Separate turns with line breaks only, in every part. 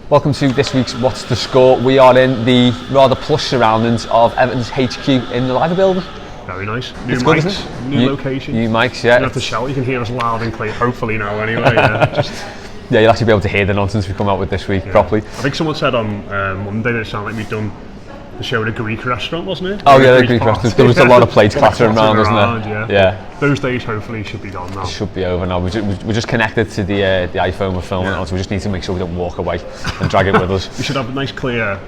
Welcome to this week's What's the Score. We are in the rather plush surroundings of Everton's HQ in the Liver building.
Very nice. New
It's
mics,
good,
new location.
New mics, yeah.
You don't have to shout, you can hear us loud and clear, hopefully now anyway.
Yeah, you'll actually be able to hear the nonsense we come out with this week properly.
I think someone said on Monday that it sounded like we'd done the show at a Greek restaurant, wasn't it?
Oh yeah, the Greek restaurant. There was a lot of plates clattering around, wasn't there?
Yeah. Those days hopefully should be gone now.
It should be over now. We're just connected to the iPhone we're filming on, so we just need to make sure we don't walk away and drag it with us.
We should have a nice clear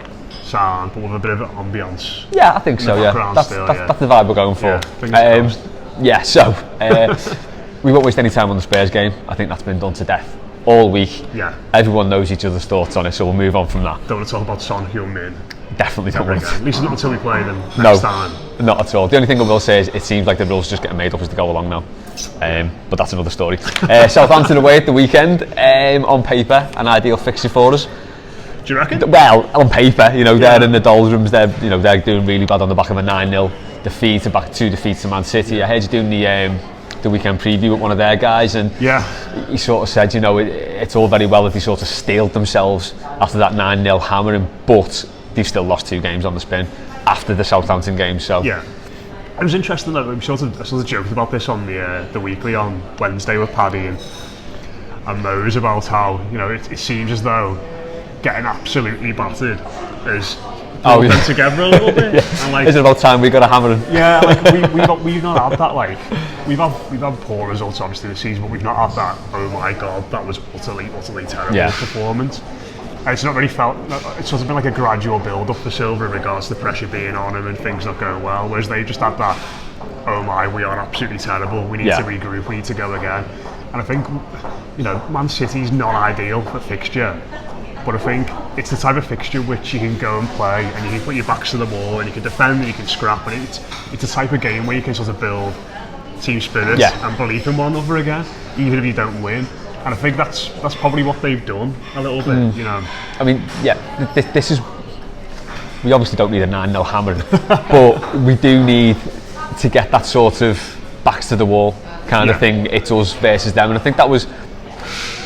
sound, but with a bit of ambience.
Yeah, I think so. Yeah, that's the vibe we're going for. We won't waste any time on the Spurs game. I think that's been done to death all week.
Yeah.
Everyone knows each other's thoughts on it, so we'll move on from that.
Don't want to talk about Son Heung-min.
Definitely don't want to.
At least not until we play them next time.
Not at all. The only thing I will say is it seems like the rules are just getting made up as they go along now. But that's another story. Southampton away at the weekend. On paper, an ideal fixture for us.
Do you reckon?
Well, on paper, they're in the doldrums. They're doing really bad on the back of a 9-0 defeat, back 2 defeats to Man City. I heard you doing the weekend preview with one of their guys, and he sort of said, it's all very well that they sort of steeled themselves after that 9-0 hammering, but they've still lost 2 games on the spin after the Southampton game. So
yeah, it was interesting that we sort of joked about this on the weekly on Wednesday with Paddy and Mose about how it seems as though getting absolutely battered is brought them together a little bit. And
is it about time we got a hammering?
Yeah, we've not had that. We've had poor results obviously this season, but we've not had that. Oh my God, that was utterly terrible performance. And it's not really felt. It's sort of been like a gradual build up for Silva in regards to the pressure being on him and things not going well. Whereas they just had that. Oh my, we are absolutely terrible. We need to regroup. We need to go again. And I think Man City's not ideal for fixture. But I think it's the type of fixture which you can go and play and you can put your backs to the wall and you can defend and you can scrap, and it's a type of game where you can sort of build team spirit and belief in one another again, even if you don't win. And I think that's probably what they've done a little bit,
I mean, this is. We obviously don't need a 9-0 hammering, but we do need to get that sort of backs to the wall kind of thing. It's us versus them, and I think that was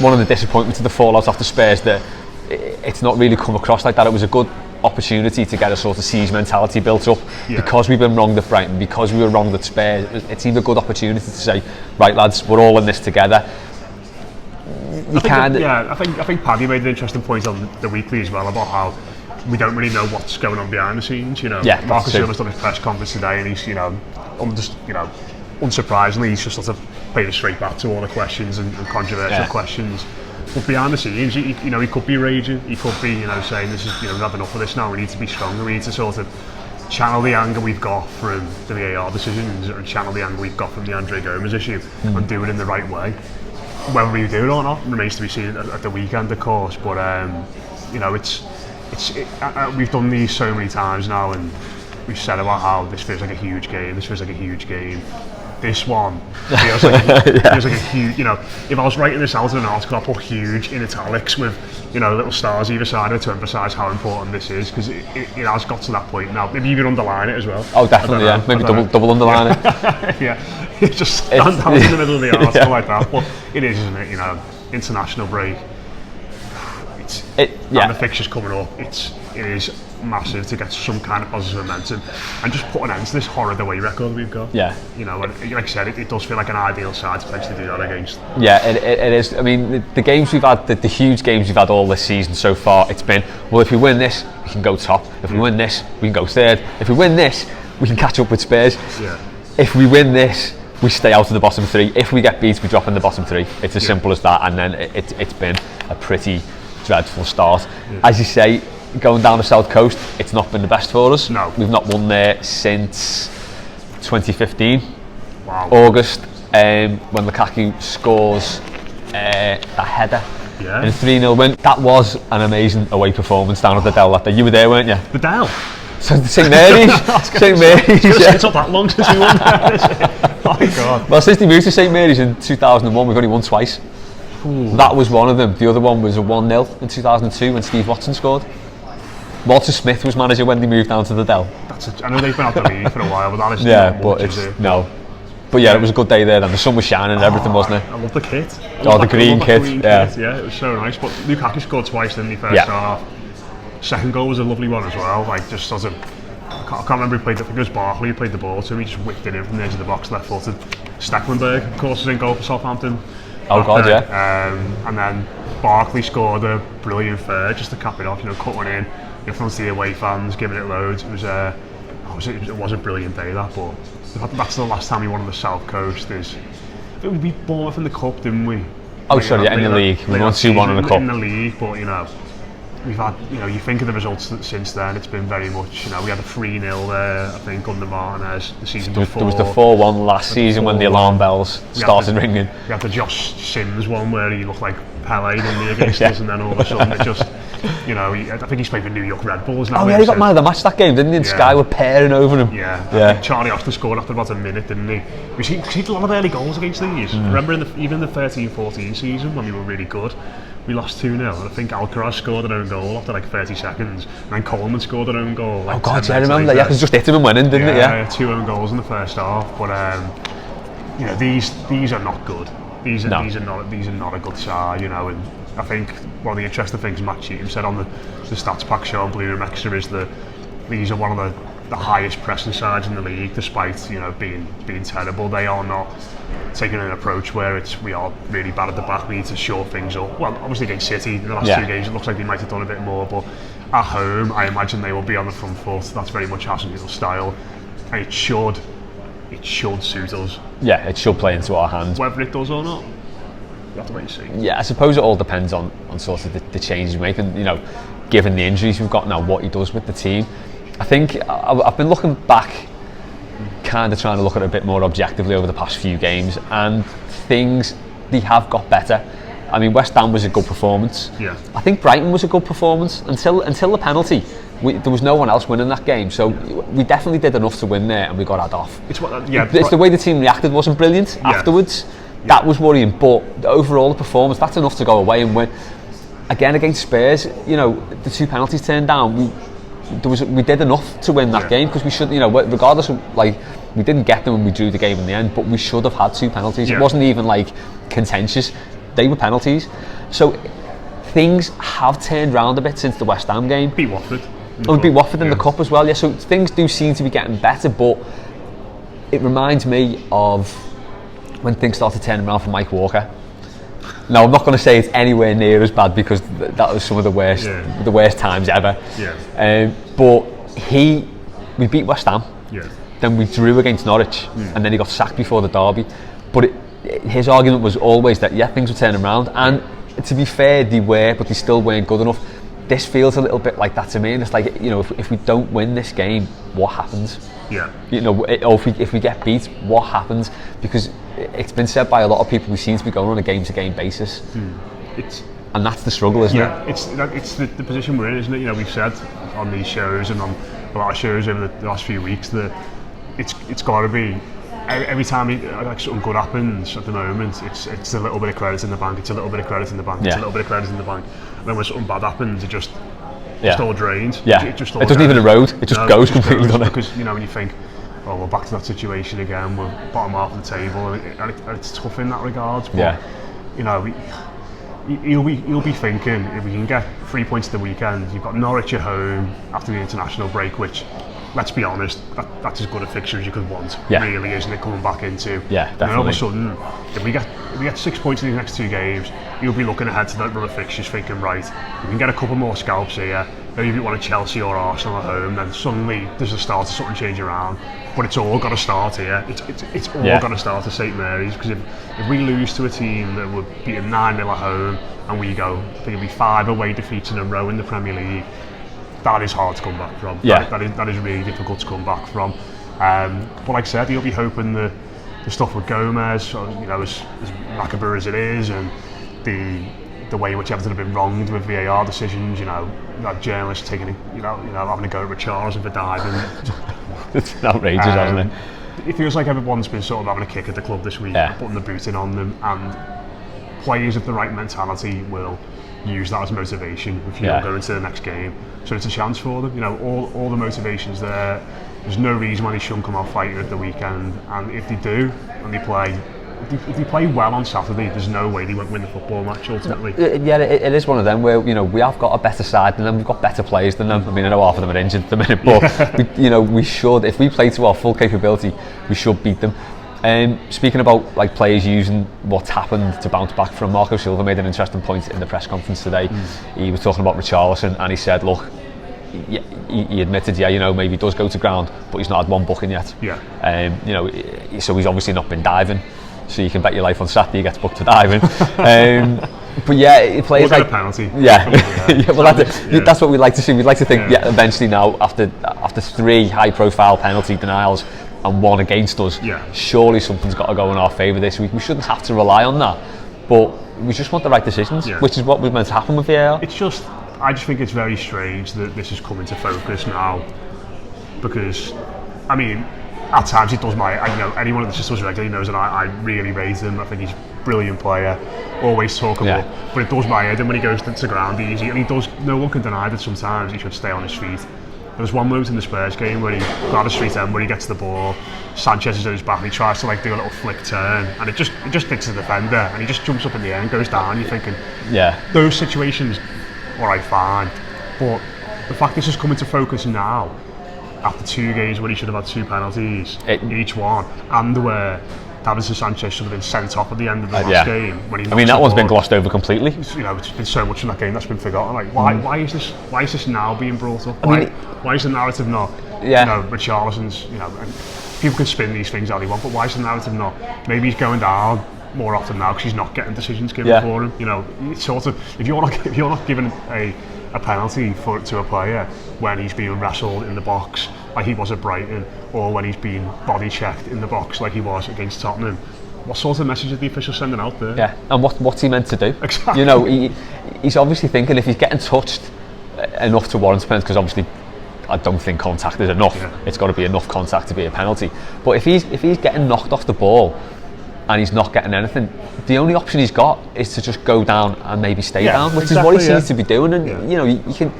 one of the disappointments of the fallout after Spurs, that it's not really come across like that. It was a good opportunity to get a sort of siege mentality built up because we've been wronged at Brighton, because we were wronged at Spurs. It seemed a good opportunity to say, right lads, we're all in this together.
I think Paddy made an interesting point on the weekly as well about how we don't really know what's going on behind the scenes. Marcus Silva's done his press conference today, and he's unsurprisingly he's just sort of played a straight back to all the questions and controversial questions. But behind the scenes, he could be raging. He could be, saying this is, we've had enough of this now. We need to be stronger. We need to sort of channel the anger we've got from the VAR decisions and channel the anger we've got from the Andre Gomez issue and do it in the right way. Whether we do it or not remains to be seen at the weekend, of course. But we've done these so many times now, and we've said about how this feels like a huge game. This one feels like a huge. If I was writing this out in an article, I'd put huge in italics with little stars either side of it to emphasise how important this is, because it has got to that point now. Maybe even underline it as well.
Oh, definitely, yeah. Maybe double underline it.
Yeah, just stand out in the middle of the article like that. But it is, isn't it? International break. And the fixtures coming up. It is massive to get some kind of positive momentum and just put an end to this horrid away record we've got.
And
like I said, it does feel like an ideal side to potentially do that against.
It is. I mean, the games we've had, the huge games we've had all this season so far, it's been, well, if we win this, we can go top. If we win this, we can go third. If we win this, we can catch up with Spurs. If we win this, we stay out of the bottom 3. If we get beat, we drop in the bottom 3. It's as simple as that. And then it's been a pretty dreadful start. As you say, going down the south coast, it's not been the best for us.
No.
We've not won there since 2015.
Wow.
August, when Lukaku scores a header in a 3-0 win. That was an amazing away performance down at the Dell that day. You were there, weren't you?
The Dell?
So St Mary's. St Mary's.
It's not that long since we won there. Oh my God.
Well, since they moved to St Mary's in 2001, we've only won twice. Ooh. That was one of them. The other one was a 1-0 in 2002 when Steve Watson scored. Walter Smith was manager when they moved down to the Dell.
I know they've been out the league for a while, but that is
but it's no. But yeah, it was a good day there. Then the sun was shining and everything, wasn't it?
I love the kit.
The green kit.
Yeah, it was so nice. But Lukaku scored twice in the first half. Second goal was a lovely one as well. Like just sort of, I can't remember who played it. I think it was Barkley who played the ball to him. He just whipped it in from the edge of the box, left-footed. Stecklenburg, of course, was in goal for Southampton.
Oh God, yeah.
And then Barkley scored a brilliant third just to cap it off. Cut one in front of the away fans, giving it loads. It was a brilliant day that. But that's the last time we won on the South Coast. I think we beat Bournemouth in the cup, didn't we?
Oh, sorry, in the league. We won 2-1 in the cup.
In the league, but we've had, you think of the results since then, it's been very much, we had a 3-0 there, I think, under Martinez the season before.
There was the 4-1 last season when the alarm bells started ringing.
We had the Josh Sims one where he looked like Pele, didn't he, against us, and then all of a sudden it just, I think he's playing for New York Red Bulls now.
Oh yeah, he got man of the match that game, didn't he? And Sky were pairing over him.
Yeah. I think Charlie Austin scored after about a minute, didn't he? We hit a lot of early goals against these. Remember even the 13-14 season when we were really good, we lost 2-0, and I think Alcaraz scored an own goal after like 30 seconds, and then Coleman scored an own goal. Like,
oh God, yeah, I remember that. Yeah, because just hit him and went in, didn't it?
Yeah, 2 own goals in the first half. But these are not good. These are not a good side, And I think one of the interesting things Matt Cheatham said on the stats pack show on Blue Room Extra is that these are one of the highest pressing sides in the league, despite being terrible. They are not taking an approach where we are really bad at the back. We need to shore things up. Well, obviously against City in the last 2 games, it looks like they might have done a bit more. But at home, I imagine they will be on the front foot. That's very much Hasenhutl's style, and it should suit us.
Yeah, it should play into our hands.
Whether it does or not, you have to wait and see.
Yeah, I suppose it all depends on sort of the changes we make, and given the injuries we've got now, what he does with the team. I think I've been looking back, kind of trying to look at it a bit more objectively over the past few games, and they have got better. I mean, West Ham was a good performance.
Yeah.
I think Brighton was a good performance until the penalty. There was no one else winning that game, so we definitely did enough to win there, and we got had off. It's the way the team reacted wasn't brilliant afterwards. That was worrying, but overall the performance, that's enough to go away and win. Again against Spurs, the 2 penalties turned down. We did enough to win that game, because we should, regardless of, we didn't get them and we drew the game in the end, but we should have had 2 penalties. It wasn't even contentious. They were penalties. So things have turned round a bit since the West Ham game.
Beat Watford.
We beat Watford in the cup as well. Yeah, so things do seem to be getting better, but it reminds me of when things started turning around for Mike Walker. Now, I'm not going to say it's anywhere near as bad, because that was some of the worst times ever.
Yeah.
But we beat West Ham.
Yeah.
Then we drew against Norwich, and then he got sacked before the derby. But his argument was always that things were turning around, and to be fair, they were, but they still weren't good enough. This feels a little bit like that to me, and it's like, if we don't win this game, what happens?
Yeah.
Or if we get beat, what happens? Because it's been said by a lot of people, we seem to be going on a game-to-game basis. And that's the struggle, isn't it?
It's the position we're in, isn't it? We've said on these shows and on a lot of shows over the last few weeks that it's got to be, every time something good happens at the moment, it's a little bit of credit in the bank, it's a little bit of credit in the bank, it's a little bit of credit in the bank. And then when something bad happens, it just all drains.
Yeah. It doesn't even erode, it just goes completely, doesn't it?
Because, when you think, we're back to that situation again, we're bottom half of the table, and it's tough in that regards. But, you'll be thinking, if we can get 3 points at the weekend, you've got Norwich at home after the international break, which, let's be honest, that's as good a fixture as you could want, really, isn't it, coming back into?
Yeah, definitely.
And all of a sudden, if we get 6 points in the next 2 games, you'll be looking ahead to that run of fixtures thinking, right, we can get a couple more scalps here, maybe if you want a Chelsea or Arsenal at home, then suddenly there's a start of something changing around. But it's all got to start here. It's all got to start at St Mary's, because if we lose to a team that would beat a 9-0 at home, and we go, I think it'll be 5 away defeats in a row in the Premier League, that is hard to come back from. That is really difficult to come back from. But like I said, you'll be hoping the stuff with Gomez, as macabre as it is, and the way in which Everton have been wronged with VAR decisions, that journalists taking, having a go at Richarlison for diving.
It's outrageous, hasn't it?
It feels like everyone's been sort of having a kick at the club this week, putting the boot in on them, and players of the right mentality will use that as motivation if you go into the next game. So it's a chance for them. All the motivations there. There's no reason why they shouldn't come out fighting at the weekend, and if they do, and they play, if they play well on Saturday, there's no way they won't win the football match ultimately.
Yeah, it is one of them where, you know, we have got a better side than them, we've got better players than them. I mean, I know half of them are injured at the minute, but we should, if we play to our full capability, we should beat them. Speaking about like players using what's happened to bounce back from, Marco Silva made an interesting point in the press conference today. He was talking about Richarlison, and he said, look, he admitted, maybe he does go to ground, but he's not had one booking yet. So he's obviously not been diving. So you can bet your life on Saturday he gets booked for diving. But yeah, it plays like
a penalty.
That's what we'd like to see. We'd like to think, eventually now, after 3 high-profile penalty denials and 1 against us, surely something's got to go in our favour this week. We shouldn't have to rely on that, but we just want the right decisions, which is what was meant to happen with VAR.
I just think it's very strange that this is coming to focus now, because, I mean, at times it does anyone that just does regularly knows that I really rate him. I think he's a brilliant player, always talkable, but it does my head, and when he goes to ground easy, and no one can deny that sometimes he should stay on his feet. There was one moment in the Spurs game where he got a street end, where he gets the ball, Sanchez is at his back, and he tries to like do a little flick turn, and it just hits the defender, and he just jumps up in the air and goes down. You're thinking, those situations, alright, fine, but the fact this is coming to focus now, after 2 games where he should have had 2 penalties in each one, and where Davies and Sanchez should have been sent off at the end of the last game. When
that one's been glossed over completely.
It's been so much in that game that's been forgotten. Like, why is this now being brought up? Why is the narrative not? Richarlison's. And people can spin these things how they want, but why is the narrative not? Maybe he's going down more often now because he's not getting decisions given for him. It's sort of, if you're not giving a penalty to a player when he's being wrestled in the box like he was at Brighton, or when he's being body checked in the box like he was against Tottenham, what sort of message is the official sending out there?
Yeah, and what's he meant to do?
Exactly.
He's obviously thinking if he's getting touched enough to warrant a penalty, because obviously I don't think contact is enough. It's got to be enough contact to be a penalty. But if he's getting knocked off the ball and he's not getting anything, the only option he's got is to just go down and maybe stay down, which is what he seems to be doing. And you can,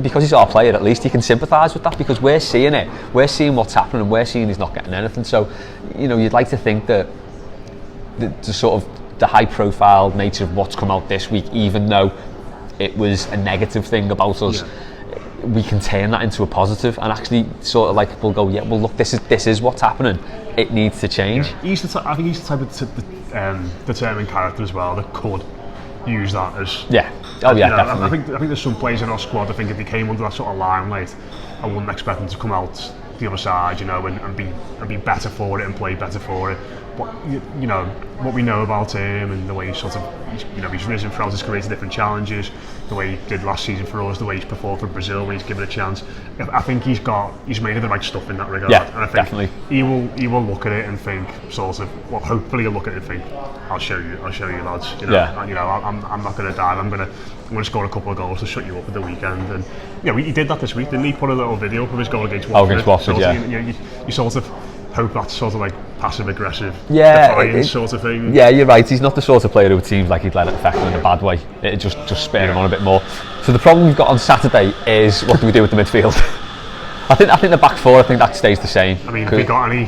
because he's our player, at least you can sympathise with that, because we're seeing it, we're seeing what's happening, and we're seeing he's not getting anything. So you'd like to think that the sort of the high profile nature of what's come out this week, even though it was a negative thing about us, we can turn that into a positive and actually sort of like, we'll go, look, this is what's happening, it needs to change.
I think he's the type of determined character as well that could use that as
definitely.
I think there's some players in our squad that think if they came under that sort of limelight, I wouldn't expect them to come out the other side, and be better for it and play better for it. But what we know about him and the way he's risen throughout his career to different challenges, the way he did last season for us, the way he's performed for Brazil when he's given a chance. I think he's made of the right stuff in that regard.
Yeah,
and I think
definitely.
He will look at it and think hopefully he'll look at it and think, I'll show you lads. I'm not going to dive. I'm going to score a couple of goals to shut you up at the weekend. And he did that this week, didn't he? Put a little video of his goal against Walcott. You sort of hope that's sort of like passive-aggressive defiance sort of thing.
Yeah, you're right. He's not the sort of player who seems like he'd let it affect him in a bad way. It just spur him on a bit more. So the problem we've got on Saturday is, what do we do with the midfield? I think the back 4, I think that stays the same.
I mean, have we got any?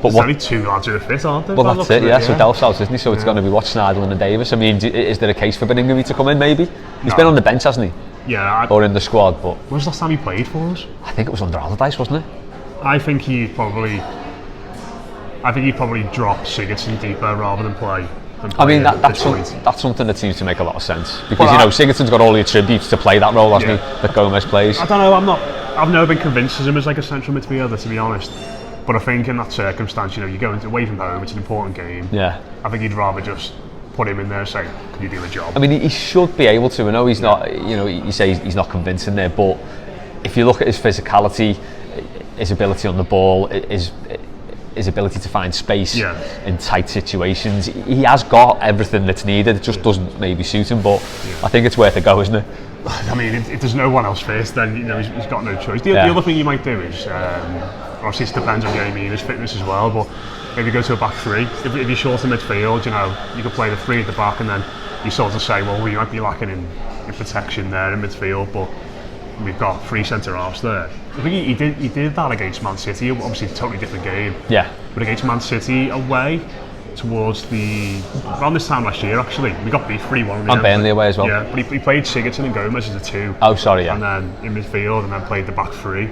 There's only 2 lads who are fit, aren't there?
Well, that's it. So Dell's out, isn't he? So it's going to be Schneiderlin and Davies. I mean, is there a case for Beningame to come in? Maybe he's been on the bench, hasn't he? Or in the squad. But
when was the last time he played for us?
I think it was under Allardyce, wasn't it?
I think he'd probably drop Sigurdsson deeper rather than play.
That's something that seems to make a lot of sense, because Sigurdsson's got all the attributes to play that role, hasn't he? That Gomez plays.
I don't know. I've never been convinced of him as like a central midfielder, to be honest. But I think in that circumstance, you're going away from home. It's an important game.
Yeah.
I think you'd rather just put him in there and say, "Can you do the job?"
I mean, he should be able to. I know he's not. You say he's not convincing there, but if you look at his physicality, his ability on the ball, his ability to find space in tight situations, he has got everything that's needed. It just doesn't maybe suit him, but I think it's worth a go, isn't it?
I mean, if there's no one else first, then he's got no choice. The other thing you might do is, obviously it depends on his fitness as well, but maybe go to a back 3. If you're short in midfield, you could play the 3 at the back, and then you sort of say, well, we might be lacking in protection there in midfield, but we've got 3 centre-halves there. I think he did that against Man City, obviously a totally different game.
Yeah.
But against Man City away, towards around this time last year actually, we got beat 3-1.
And Burnley away as well.
Yeah, but he played Sigurdsson and Gomez as a 2.
Oh, sorry, yeah.
And then in midfield, and then played the back 3.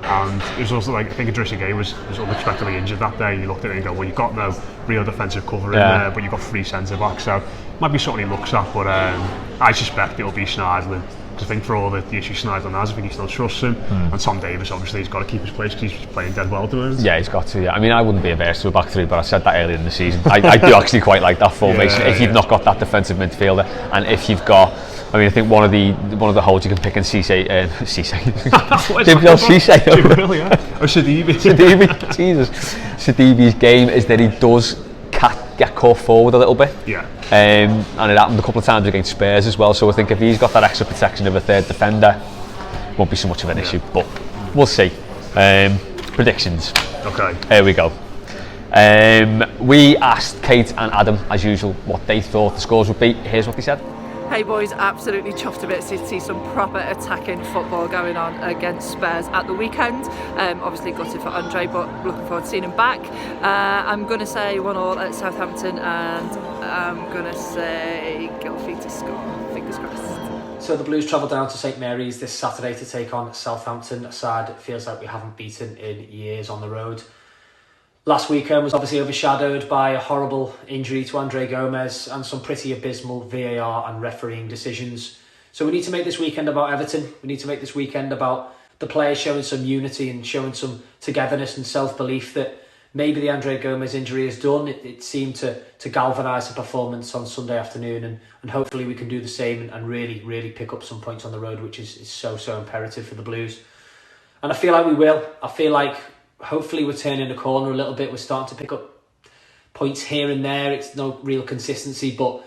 And it was also like, I think Idrissa Gueye was unexpectedly injured that day. You looked at it and go, well, you've got no real defensive cover in there, but you've got 3 centre backs, so might be something he looks at. But I suspect it'll be Schneiderlin. I think for all the issues Schneiderlin has, I think he still trusts him. And Tom Davies, obviously, he's got to keep his place because he's playing dead well to him.
Yeah, he's got to. Yeah, I mean, I wouldn't be averse to a back 3, but I said that earlier in the season. I do actually quite like that formation. If you've not got that defensive midfielder, and if you've got, I mean, I think one of the holes you can pick in Cisse.
Jibril, yeah. Or
Sidibe, Jesus. Sidibe's game is that he does get caught forward a little bit.
Yeah.
And it happened a couple of times against Spurs as well. So I think if he's got that extra protection of a third defender, won't be so much of an issue. But we'll see. Predictions.
Okay.
Here we go. We asked Kate and Adam, as usual, what they thought the scores would be. Here's what they said.
Hey boys, absolutely chuffed a bit to see some proper attacking football going on against Spurs at the weekend. Obviously gutted for Andre, but looking forward to seeing him back. I'm going to say 1-1 at Southampton, and I'm going to say Gylfi to score. Fingers crossed.
So the Blues travel down to St Mary's this Saturday to take on Southampton, a side it feels like we haven't beaten in years on the road. Last weekend was obviously overshadowed by a horrible injury to Andre Gomez and some pretty abysmal VAR and refereeing decisions. So we need to make this weekend about Everton. We need to make this weekend about the players showing some unity and showing some togetherness and self-belief that maybe the Andre Gomez injury has done. It seemed to galvanise the performance on Sunday afternoon, and hopefully we can do the same and really, really pick up some points on the road, which is so imperative for the Blues. And I feel like we will. I feel like hopefully we're turning the corner a little bit. We're starting to pick up points here and there. It's no real consistency, but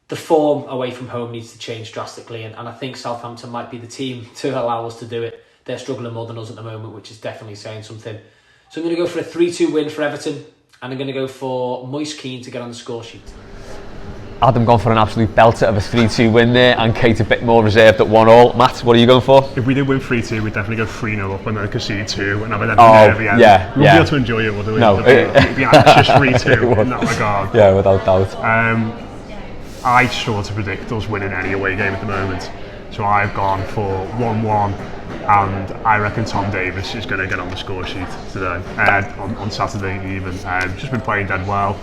the form away from home needs to change drastically, and I think Southampton might be the team to allow us to do it. They're struggling more than us at the moment, which is definitely saying something. So I'm going to go for a 3-2 win for Everton, and I'm going to go for Moise Kean to get on the score sheet.
Adam gone for an absolute belter of a 3-2 win there, and Kate a bit more reserved at 1-1. Matt, what are you going for?
If we did win 3-2, we'd definitely go 3-0 up and then concede 2 and have it at the end.
Yeah,
we won't be able to enjoy it, would we?
No.
It'd be anxious 3-2 in that regard.
Yeah, without doubt.
I struggle to predict us winning any away game at the moment. So I've gone for 1-1, and I reckon Tom Davies is going to get on the score sheet today, on Saturday even. Just been playing dead well.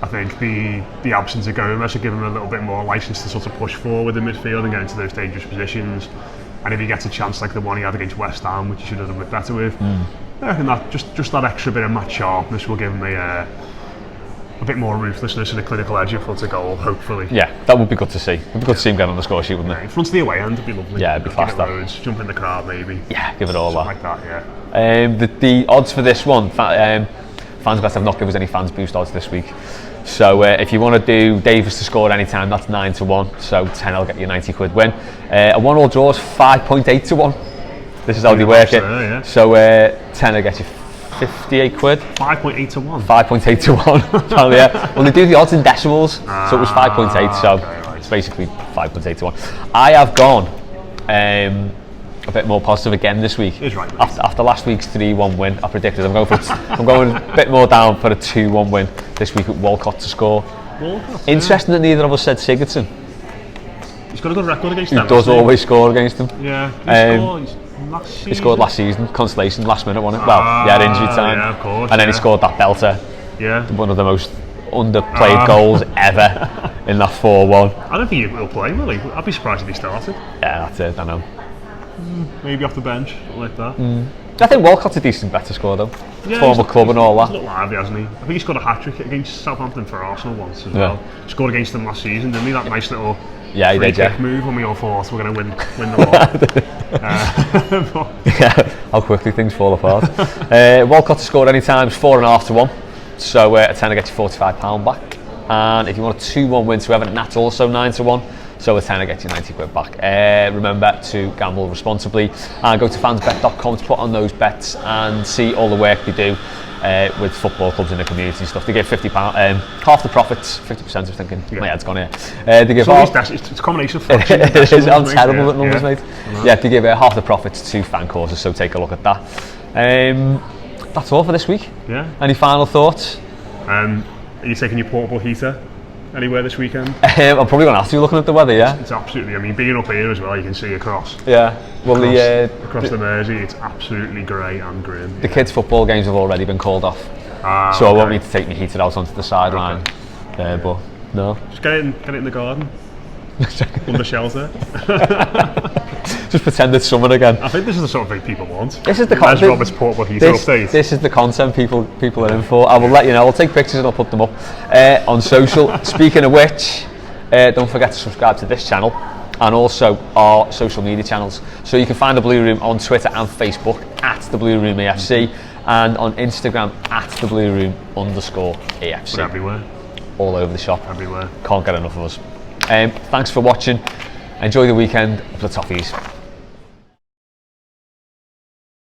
I think the absence of Gomez will give him a little bit more licence to sort of push forward in midfield and get into those dangerous positions. And if he gets a chance like the one he had against West Ham, which he should have done a bit better with, I reckon that just that extra bit of match sharpness will give him a bit more ruthlessness and a clinical edge in front of goal, hopefully.
Yeah, that would be good to see. It would be good to see him get on the score sheet, wouldn't it?
In front of the away end, it'd be lovely.
Yeah, it'd be fast.
Jump in the crowd, maybe.
Yeah, give it all
something like that, yeah.
The odds for this one, Fansbet have not given us any fans boost odds this week. So if you want to do Davies to score at any time, that's 9-1. So 10 will get you a 90 quid win. A 1-1 draw is 5.8-1. This is how they work it.
Yeah.
So 10 will get you 58 quid.
5.8-1.
5.8-1. Well, yeah. Well, they do the odds in decimals, so it was 5.8. So
okay, right.
It's basically 5.8-1. I have gone a bit more positive again this week.
It's right.
After last week's 3-1 win, I predicted I'm going a bit more down for a 2-1 win this week with Walcott to score.
Walcott,
Interesting that neither of us said Sigurdsson.
He's got a good record against them.
He does always score against them.
Yeah.
He scored last season, consolation, last minute, wasn't it? Well, he had injury time.
Yeah, of course.
And then he scored that belter.
Yeah.
One of the most underplayed goals ever in that 4-1.
I don't think he will play, will he? I'd be surprised if he started.
Yeah, that's it, I know.
Maybe off the bench, something like that.
I think Walcott's a decent better score though.
Yeah,
former club and all that.
He's a little lively, hasn't he? I think he scored a hat-trick against Southampton for Arsenal once as well. Scored against them last season, didn't he? That nice little
he did,
kick move when we all thought we're going to win the ball.
Yeah, how quickly things fall apart. Walcott to score any time is 4.5-1. So a tenner gets you £45 back. And if you want a 2-1 win to Everton, that's also 9-1. So a tenner gets you 90 quid back. Remember to gamble responsibly and go to fansbet.com to put on those bets and see all the work they do with football clubs in the community and stuff. They give £50, half the profits, 50%. I'm thinking, my head's gone here. They give
it's a combination of fractions.
It is. I'm terrible at numbers, mate. Yeah, they give half the profits to fan causes. So take a look at that. That's all for this week.
Yeah.
Any final thoughts?
Are you taking your portable heater anywhere this weekend?
I'm probably going to have to, looking at the weather, yeah.
It's absolutely, I mean, being up here as well, you can see across.
Yeah. Well,
across the Mersey, it's absolutely grey and grim.
The kids' football games have already been called off. So I won't need to take my heater out onto the sideline.
Okay.
But no.
Just get it in the garden. Under shelter.
Just pretend it's summer again.
I think this is the sort of thing people want.
This is the
content. Robert's portable heater update.
This is the content people are in for. I will let you know. I'll take pictures and I'll put them up on social. Speaking of which, don't forget to subscribe to this channel and also our social media channels. So you can find the Blue Room on Twitter and Facebook at the Blue Room AFC and on Instagram at the Blue Room _AFC.
We're everywhere.
All over the shop.
Everywhere.
Can't get enough of us. Thanks for watching. Enjoy the weekend. The Toffees.